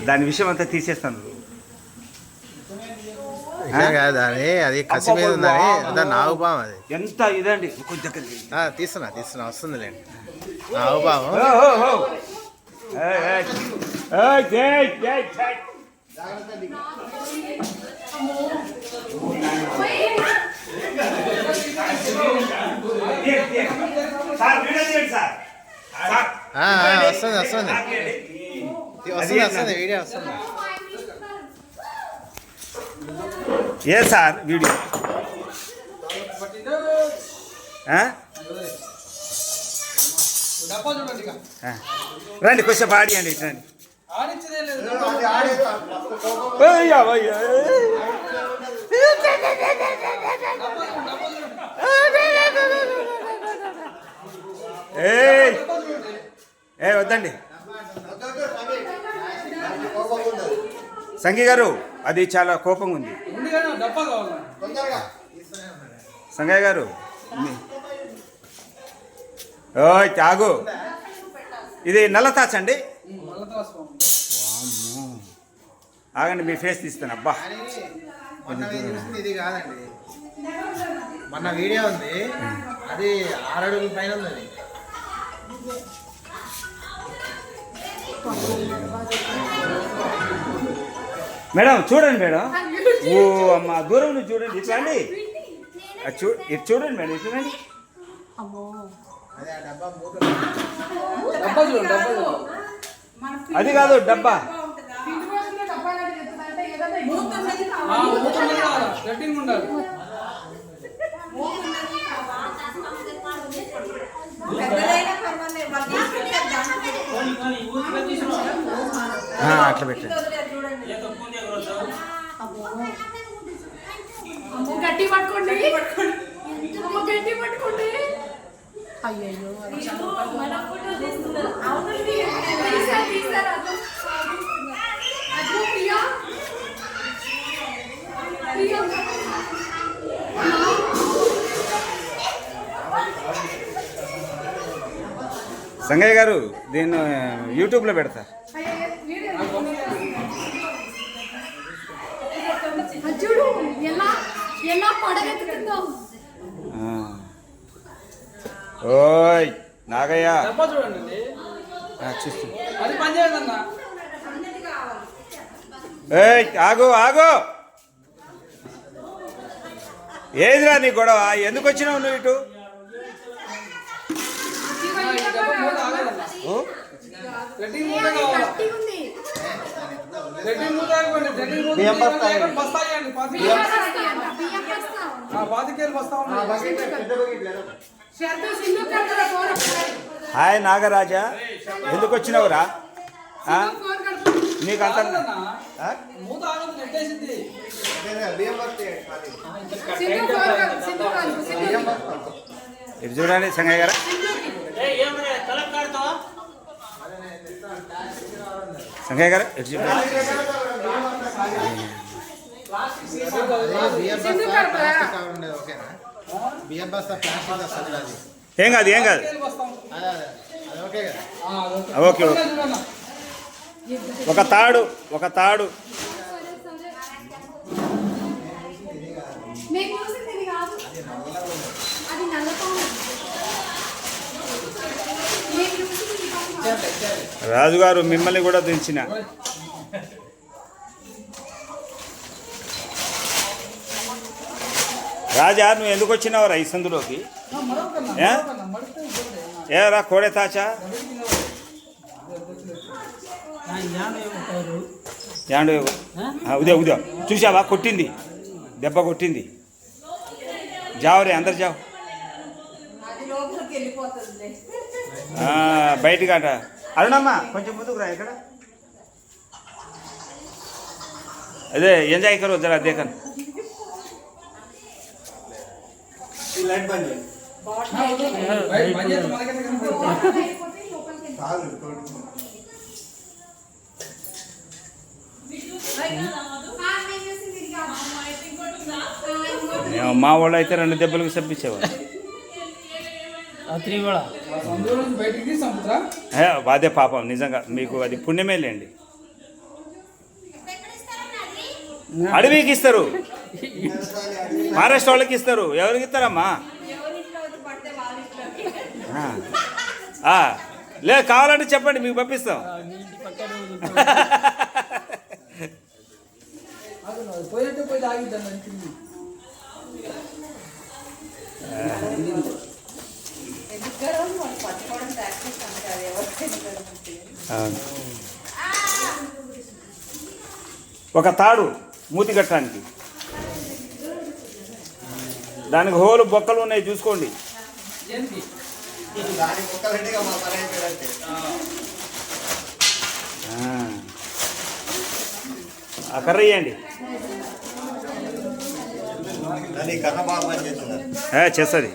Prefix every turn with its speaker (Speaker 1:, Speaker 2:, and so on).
Speaker 1: దాని విషయం అంతా తీసేస్తాను.
Speaker 2: అది కసి మీద ఉందని నాగుపాము. అది
Speaker 1: ఎంత ఇదండి, కొంచెం
Speaker 2: తీస్తున్నా వస్తుందిలేండి. నాగుపాము వస్తుంది వీడియో వస్తుంది.
Speaker 1: ఏ సార్ వీడియో రండి, కొంచెం ఆడియండి. రండి ఏ వద్దండి సంగీ గారు, అది చాలా కోపంగా ఉంది. సంగయ్య గారు తాగు. ఇది నల్ల తాచ్ అండి. ఆగండి, మీ ఫేస్ తీస్తాను. అబ్బా
Speaker 2: ఇది కాదండి, మొన్న వీడియో ఉంది, అది 6 అడుగుల పైన ఉంది. అది
Speaker 1: మేడం చూడండి మేడం. ఓ అమ్మ, దూరం నుంచి చూడండి. ఇట్లా అండి, ఇటు చూడండి మేడం, ఇటు రండి. అది కాదు డబ్బా. అట్లా పెట్టండి.
Speaker 3: గట్టి పట్టుకోండి, గట్టి పట్టుకోండి. అయ్యో
Speaker 1: సంగయ్య గారు, దీన్ని యూట్యూబ్లో పెడతా.
Speaker 3: చూడు ఎలా ఎలా పడగెత్తుకుందో.
Speaker 1: ఓయ్ నాగయ్య
Speaker 4: చూడండి,
Speaker 1: చూస్తూ
Speaker 4: అది పని చేయదన్నా.
Speaker 1: ఆగు ఆగు. ఏదిరా నీ గొడవ? ఎందుకు వచ్చినావు నువ్వు ఇటు? హాయ్ నాగరాజా, ఎందుకు వచ్చినావురా? నీకు అంత ఇది చూడండి సంగయ్య గారు. సంగయ్య గారు ఇటు చూడండి. ఏం కాదు, ఏం కాదు. Okay okay. ఒక తాడు రాజుగారు మిమ్మల్ని కూడా దించిన. రాజా, నువ్వు ఎందుకు వచ్చినావురా ఈ సందులోకి? ఏరా కోడే తాచా ఉదయం ఉదయం చూసావా? కొట్టింది, దెబ్బ కొట్టింది. జావు రే, అందరు జావు. బయటకాట. అరుణమ్మ కొంచెం ముందుకు రా. ఇక్కడ అదే ఎంజాయ్ కరో జరా దేకన్. మా వాళ్ళు అయితే 2 దెబ్బలకు చంపించేవాళ్ళు. అదే పాపం, నిజంగా మీకు అది పుణ్యమే లేండి. అడవికి ఇస్తారు, ఫారెస్ట్ వాళ్ళకి ఇస్తారు. ఎవరికి ఇస్తారమ్మా? లేదు కావాలంటే చెప్పండి, మీకు పంపిస్తాం.
Speaker 4: పోయినట్టు పోయి తాగిద్దాం అనుకుంది.
Speaker 1: ఒక తాడు మూతి కట్టడానికి, దానికి హోలు బొక్కలు ఉన్నాయి చూసుకోండి.
Speaker 4: ఏంటి?
Speaker 2: దానికి ఒక్కరంటిగా మా పని అయిపోయాడంటే
Speaker 1: ఆ కర్ర ఇవ్వండి.
Speaker 2: దాన్ని కర్ర బాగా పని చేస్తున్నారు.
Speaker 1: చేస్తుంది.